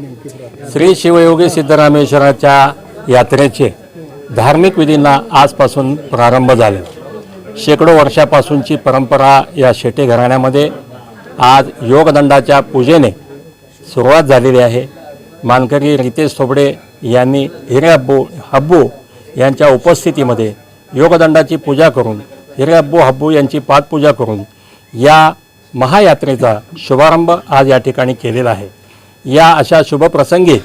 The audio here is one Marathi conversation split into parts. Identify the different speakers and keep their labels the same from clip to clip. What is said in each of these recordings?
Speaker 1: श्री शिवयोगी सिद्धरामेश्वराच्या यात्रेचे धार्मिक विधींना आजपासून प्रारंभ झाले। शेकडो वर्षापासूनची परंपरा या शेटे घराण्यामध्ये आज योगदंडाच्या पूजेने सुरुवात झालेली आहे। मानकरी रितेश थोबडे यांनी हिरेअब्बू यांच्या उपस्थितीमध्ये योगदंडाची पूजा करून हिरेअब्बू यांची पादपूजा करून या महायात्रेचा शुभारंभ आज या ठिकाणी केलेला आहे। या अशा शुभप्रसंगी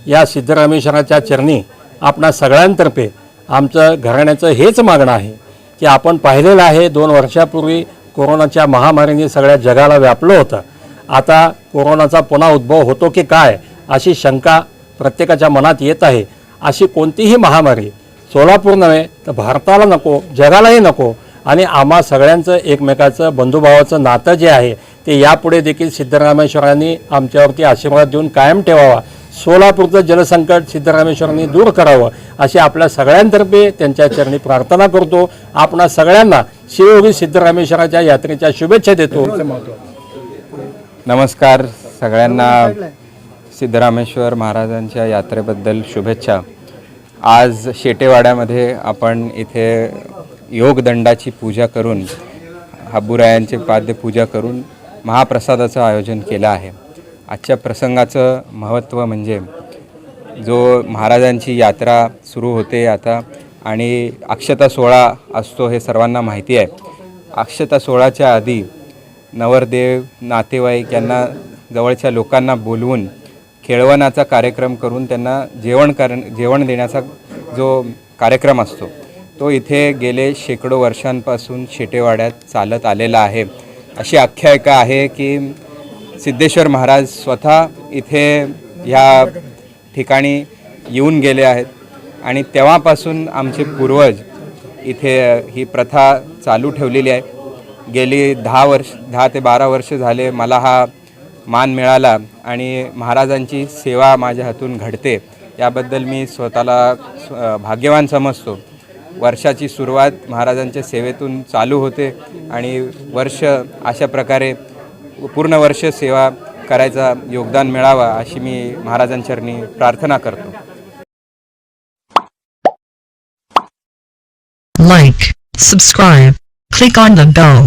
Speaker 1: या सिद्धरामेश्वराच्या चरणी आपणा सगळ्यांतर्फे आमचं घराण्याचं हेच मागणं आहे की आपण पाहिलेलं आहे 2 वर्षापूर्वी कोरोनाच्या महामारीने सगळ्या जगाला व्यापलं होतं। आता कोरोनाचा पुन्हा उद्भव होतो की काय अशी शंका प्रत्येकाच्या मनात येत आहे। अशी कोणतीही महामारी सोलापूर नव्हे तर भारताला नको, जगालाही नको आणि आम्हा सगळ्यांचं एकमेकाचं बंधुभावाचं नातं जे आहे ते यापुढे देखील सिद्धरामेश्वरांनी आमच्यावरती आशीर्वाद देऊन कायम ठेवावा। सोलापूरचं जलसंकट सिद्धरामेश्वरांनी दूर करावं अशी आपल्या सगळ्यांतर्फे त्यांच्या चरणी प्रार्थना करतो। आपणा सगळ्यांना शिवयोगी सिद्धरामेश्वराच्या यात्रेच्या शुभेच्छा देतो।
Speaker 2: नमस्कार सगळ्यांना सिद्धरामेश्वर महाराजांच्या यात्रेबद्दल शुभेच्छा। आज शेटेवाड्यामध्ये आपण इथे योगदंडाची पूजा करून हब्बूरायांचे पाद्यपूजा करून महाप्रसादाचं आयोजन केलं आहे। आजच्या प्रसंगाचं महत्त्व म्हणजे जो महाराजांची यात्रा सुरू होते आता आणि अक्षता सोहळा असतो हे सर्वांना माहिती आहे। अक्षता सोहळ्याच्या आधी नवरदेव नातेवाईक यांना जवळच्या लोकांना बोलवून खेळवण्याचा कार्यक्रम करून त्यांना जेवण देण्याचा जो कार्यक्रम असतो तो इथे गेले शेकडो वर्षांपासून शेटेवाड्यात चालत आलेला आहे। अशी आख्यायिका आहे की सिद्धेश्वर महाराज स्वतः इथे ह्या ठिकाणी येऊन गेले आहेत आणि तेव्हापासून आमचे पूर्वज इथे ही प्रथा चालू ठेवलेली आहे। गेली 10 ते 12 वर्ष झाले मला हा मान मिळाला आणि महाराजांची सेवा माझ्या हातून घडते याबद्दल मी स्वतःला भाग्यवान समजतो। वर्षाची सुरुवात महाराजांच्या सेवेतून चालू होते आणि वर्ष अशा प्रकारे पूर्ण वर्ष सेवा करायचा योगदान मिळावा अशी मी महाराजांचरणी प्रार्थना करतो।
Speaker 3: Like, subscribe, click on the bell.